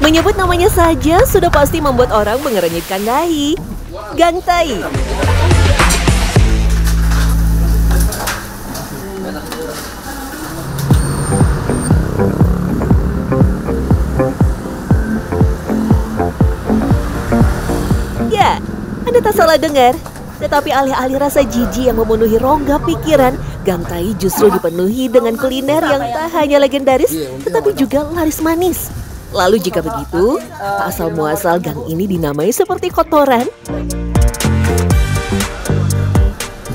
Menyebut namanya saja sudah pasti membuat orang mengernyitkan dahi. Gangtai. Ya, Anda tak salah dengar. Tetapi alih-alih rasa jijik yang memenuhi rongga pikiran, Gangtai justru dipenuhi dengan kuliner yang tak hanya legendaris, tetapi juga laris manis. Lalu jika begitu, tak asal-muasal gang ini dinamai seperti kotoran?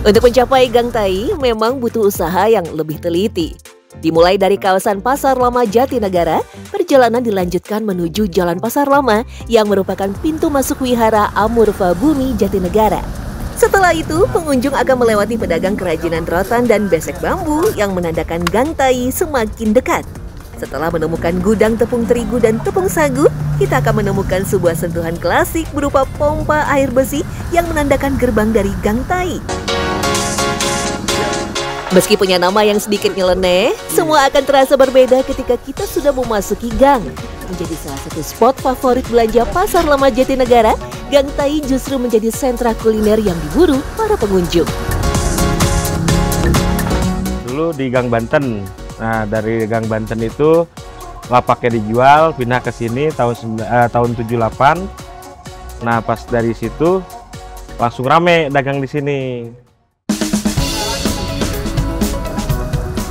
Untuk mencapai Gangtai memang butuh usaha yang lebih teliti. Dimulai dari kawasan Pasar Lama Jatinegara, perjalanan dilanjutkan menuju Jalan Pasar Lama yang merupakan pintu masuk wihara Amurfa Bumi Jatinegara. Setelah itu, pengunjung akan melewati pedagang kerajinan rotan dan besek bambu yang menandakan Gangtai semakin dekat. Setelah menemukan gudang tepung terigu dan tepung sagu, kita akan menemukan sebuah sentuhan klasik berupa pompa air besi yang menandakan gerbang dari Gangtai. Meski punya nama yang sedikit nyeleneh, semua akan terasa berbeda ketika kita sudah memasuki gang. Menjadi salah satu spot favorit belanja Pasar Lama Jatinegara, Gangtai justru menjadi sentra kuliner yang diburu para pengunjung. Dulu di Gang Banten. Nah, dari Gang Banten itu lapaknya dijual, pindah ke sini tahun 78. Nah, pas dari situ langsung rame dagang di sini.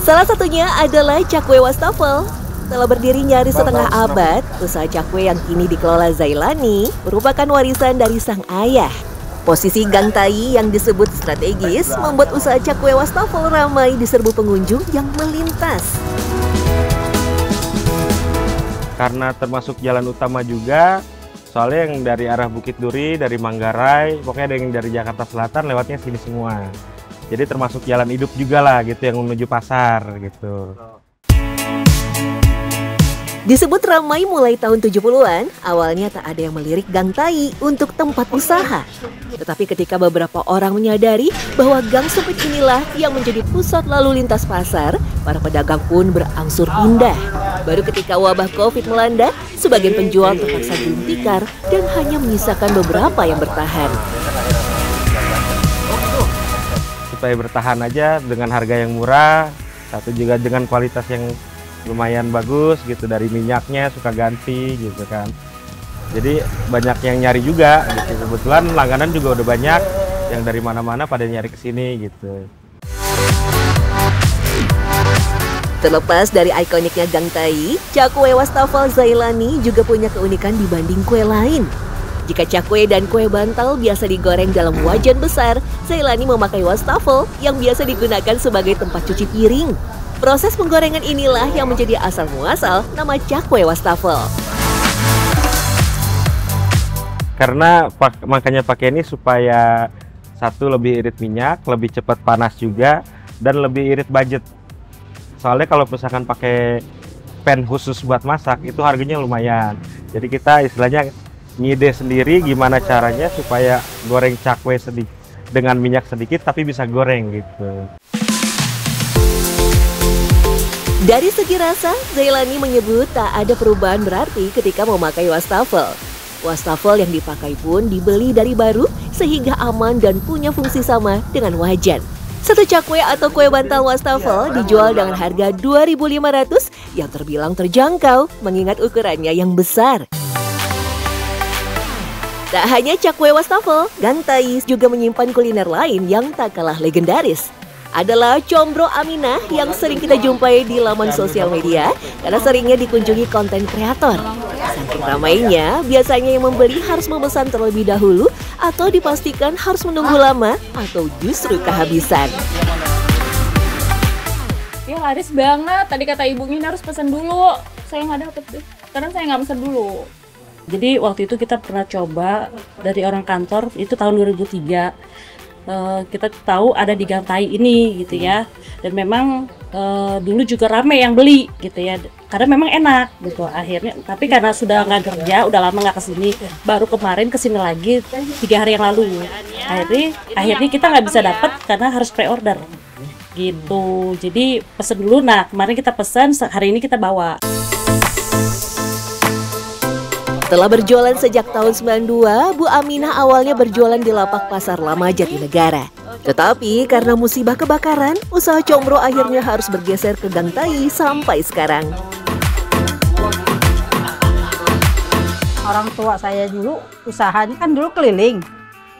Salah satunya adalah Cakwe Wastafel. Setelah berdiri nyaris setengah abad, usaha cakwe yang kini dikelola Zailani merupakan warisan dari sang ayah. Posisi Gangtai yang disebut strategis membuat usaha Cakwe Wastafel ramai diserbu pengunjung yang melintas. Karena termasuk jalan utama juga, soalnya yang dari arah Bukit Duri, dari Manggarai, pokoknya yang dari Jakarta Selatan lewatnya sini semua. Jadi termasuk jalan hidup juga lah gitu yang menuju pasar gitu. Disebut ramai mulai tahun 70-an, awalnya tak ada yang melirik Gangtai untuk tempat usaha. Tetapi ketika beberapa orang menyadari bahwa gang sempit inilah yang menjadi pusat lalu lintas pasar, para pedagang pun berangsur pindah. Baru ketika wabah Covid melanda, sebagian penjual terpaksa gulung tikar dan hanya menyisakan beberapa yang bertahan. Supaya bertahan aja dengan harga yang murah, satu juga dengan kualitas yang lumayan bagus gitu, dari minyaknya suka ganti gitu kan. Jadi banyak yang nyari juga gitu. Kebetulan langganan juga udah banyak yang dari mana-mana pada nyari ke sini gitu. Terlepas dari ikoniknya Gangtai, Cakwe Wastafel Zailani juga punya keunikan dibanding kue lain. Jika cakwe dan kue bantal biasa digoreng dalam wajan besar, Zailani memakai wastafel yang biasa digunakan sebagai tempat cuci piring. Proses penggorengan inilah yang menjadi asal-muasal nama Cakwe Wastafel. Karena makanya pakai ini supaya satu lebih irit minyak, lebih cepat panas juga, dan lebih irit budget. Soalnya kalau misalkan pakai pan khusus buat masak itu harganya lumayan. Jadi kita istilahnya ngide sendiri gimana caranya supaya goreng cakwe dengan minyak sedikit tapi bisa goreng gitu. Dari segi rasa, Zailani menyebut tak ada perubahan berarti ketika memakai wastafel. Wastafel yang dipakai pun dibeli dari baru sehingga aman dan punya fungsi sama dengan wajan. Satu cakwe atau kue bantal wastafel dijual dengan harga 2.500 yang terbilang terjangkau mengingat ukurannya yang besar. Tak hanya cakwe wastafel, Gangtai juga menyimpan kuliner lain yang tak kalah legendaris. Adalah Combro Aminah yang sering kita jumpai di laman sosial media karena seringnya dikunjungi konten kreator. Saking ramainya, biasanya yang membeli harus memesan terlebih dahulu atau dipastikan harus menunggu lama atau justru kehabisan. Ya laris banget, tadi kata ibunya harus pesan dulu. Saya nggak dapet, karena saya nggak pesan dulu. Jadi waktu itu kita pernah coba dari orang kantor, itu tahun 2003. Kita tahu ada di Gangtai ini gitu ya, dan memang dulu juga rame yang beli gitu ya, karena memang enak gitu. Akhirnya tapi karena sudah nggak kerja, udah lama nggak kesini, baru kemarin kesini lagi 3 hari yang lalu. Akhirnya kita nggak bisa dapat karena harus pre-order gitu. Jadi pesen dulu. Nah kemarin kita pesan, hari ini kita bawa. Setelah berjualan sejak tahun 92, Bu Aminah awalnya berjualan di lapak Pasar Lama Jatinegara. Tetapi karena musibah kebakaran, usaha combro akhirnya harus bergeser ke Gang Tai sampai sekarang. Orang tua saya dulu usahanya kan dulu keliling.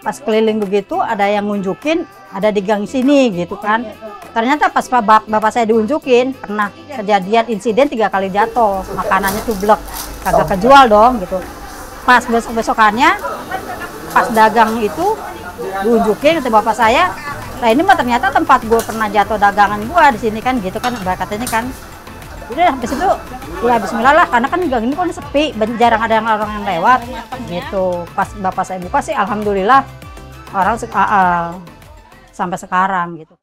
Pas keliling begitu ada yang ngunjukin ada di gang sini gitu kan. Ternyata pas bapak saya diunjukin pernah kejadian insiden 3 kali jatuh, makanannya tublek, kagak kejual dong gitu. Pas besok-besokannya pas dagang itu diunjukin kata bapak saya, nah ini mah ternyata tempat gue pernah jatuh dagangan gue di sini kan gitu kan, katanya kan. Udah habis itu ya bismillah lah, karena kan gang ini kan sepi, jarang ada orang yang lewat gitu. Pas bapak saya buka sih alhamdulillah orang sampai sekarang gitu.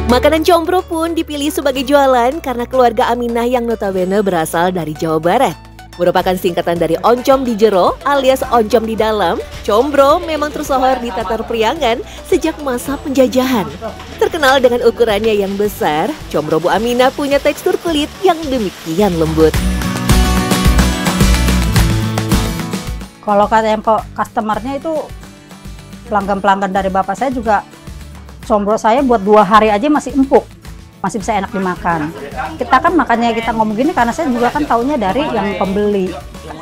Makanan combro pun dipilih sebagai jualan karena keluarga Aminah yang notabene berasal dari Jawa Barat. Merupakan singkatan dari oncom di jero alias oncom di dalam, combro memang tersohor di Tatar Priangan sejak masa penjajahan. Terkenal dengan ukurannya yang besar, combro Bu Aminah punya tekstur kulit yang demikian lembut. Kalau kata yang customernya itu pelanggan-pelanggan dari bapak saya juga, combro saya buat 2 hari aja masih empuk, masih bisa enak dimakan. Kita kan makanya kita ngomong gini karena saya juga kan taunya dari yang pembeli,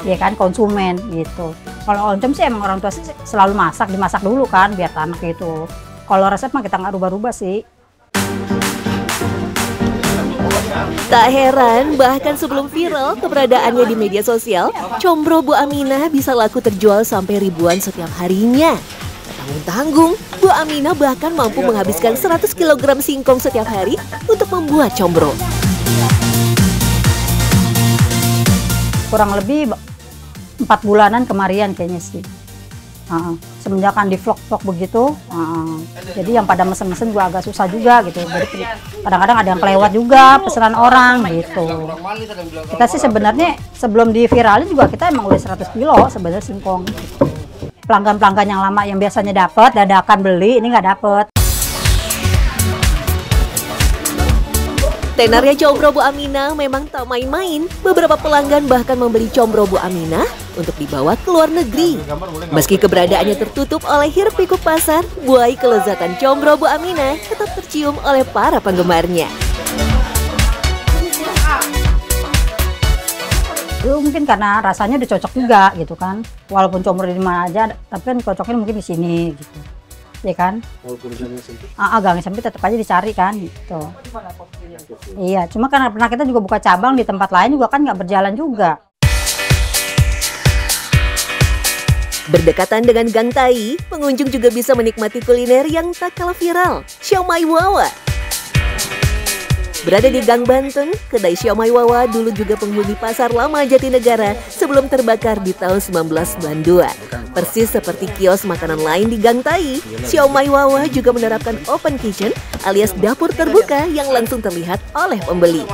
ya kan, konsumen gitu. Kalau oncom sih emang orang tua sih selalu dimasak dulu kan biar tanak gitu. Kalau resep mah kita nggak rubah-rubah sih. Tak heran, bahkan sebelum viral keberadaannya di media sosial, combro Bu Aminah bisa laku terjual sampai ribuan setiap harinya. Tanggung-tanggung, Bu Aminah bahkan mampu menghabiskan 100 kg singkong setiap hari untuk membuat combro. Kurang lebih 4 bulanan kemarian kayaknya sih. Semenjak di vlog-vlog begitu, jadi yang pada mesen-mesen juga agak susah juga gitu. Jadi kadang-kadang ada yang kelewat juga pesanan orang gitu. Kita sih sebenarnya sebelum diviralin juga kita emang udah 100 kilo sebenarnya singkong. Gitu. Pelanggan-pelanggan yang lama yang biasanya dapat dadakan beli, ini nggak dapet. Tenarnya combro Bu Aminah memang tak main-main. Beberapa pelanggan bahkan membeli combro Bu Aminah untuk dibawa ke luar negeri. Meski keberadaannya tertutup oleh hiruk-pikuk pasar, buai kelezatan combro Bu Aminah tetap tercium oleh para penggemarnya. Itu mungkin karena rasanya udah cocok juga gitu kan. Walaupun combro di mana aja, tapi kan cocoknya mungkin di sini gitu. Ya kan? Walaupun gangnya sempit? Gangnya sempit tetap aja dicari kan gitu. Iya, cuma karena pernah kita juga buka cabang di tempat lain juga kan nggak berjalan juga. Berdekatan dengan Gang Tai, pengunjung juga bisa menikmati kuliner yang tak kalah viral, Siomay Wawa. Berada di Gang Banten, kedai Siomay Wawa dulu juga penghuni Pasar Lama Jatinegara sebelum terbakar di tahun 1992. Persis seperti kios makanan lain di Gang Tai, Siomay Wawa juga menerapkan open kitchen alias dapur terbuka yang langsung terlihat oleh pembeli.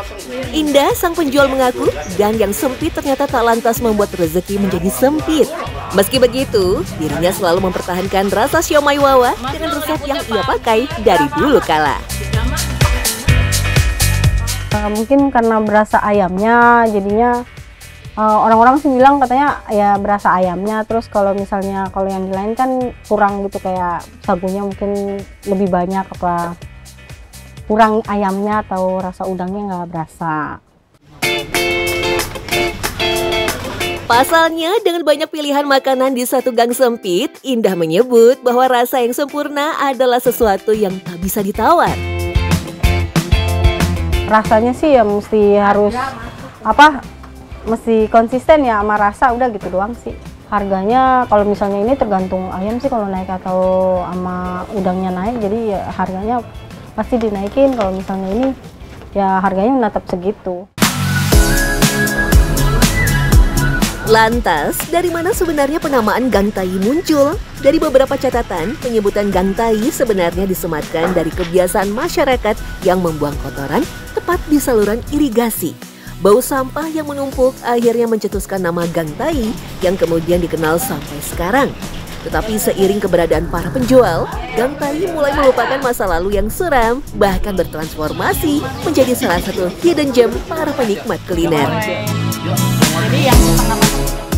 Indah, sang penjual mengaku, gang yang sempit ternyata tak lantas membuat rezeki menjadi sempit. Meski begitu, dirinya selalu mempertahankan rasa Siomay Wawa dengan resep yang ia pakai dari dulu kala. Mungkin karena berasa ayamnya, jadinya orang-orang sih bilang katanya ya berasa ayamnya. Terus kalau misalnya kalau yang di lain kan kurang gitu, kayak sagunya mungkin lebih banyak, apa kurang ayamnya atau rasa udangnya nggak berasa. Pasalnya, dengan banyak pilihan makanan di satu gang sempit, Indah menyebut bahwa rasa yang sempurna adalah sesuatu yang tak bisa ditawar. Rasanya sih ya mesti konsisten ya sama rasa, udah gitu doang sih. Harganya kalau misalnya ini tergantung ayam sih, kalau naik atau sama udangnya naik, jadi ya harganya pasti dinaikin. Kalau misalnya ini ya harganya tetap segitu. Lantas, dari mana sebenarnya penamaan Gang Tai muncul? Dari beberapa catatan, penyebutan Gang Tai sebenarnya disematkan dari kebiasaan masyarakat yang membuang kotoran tepat di saluran irigasi. Bau sampah yang menumpuk akhirnya mencetuskan nama Gang Tai yang kemudian dikenal sampai sekarang. Tetapi seiring keberadaan para penjual, Gang Tai mulai melupakan masa lalu yang suram, bahkan bertransformasi menjadi salah satu hidden gem para penikmat kuliner. Jadi yang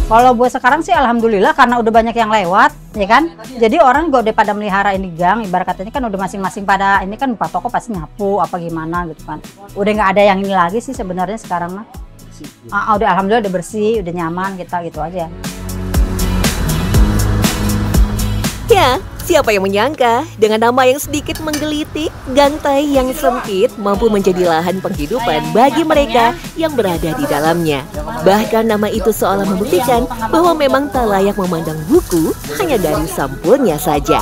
kalau buat sekarang sih alhamdulillah karena udah banyak yang lewat, ya kan. Jadi orang juga udah pada melihara ini gang, ibarat katanya kan udah masing-masing pada ini kan buka toko pasti nyapu apa gimana gitu kan. Udah nggak ada yang ini lagi sih sebenarnya sekarang mah. Udah alhamdulillah udah bersih, udah nyaman kita gitu aja. Ya, siapa yang menyangka dengan nama yang sedikit menggelitik, Gang Tai yang sempit mampu menjadi lahan penghidupan bagi mereka yang berada di dalamnya. Bahkan nama itu seolah membuktikan bahwa memang tak layak memandang buku hanya dari sampulnya saja.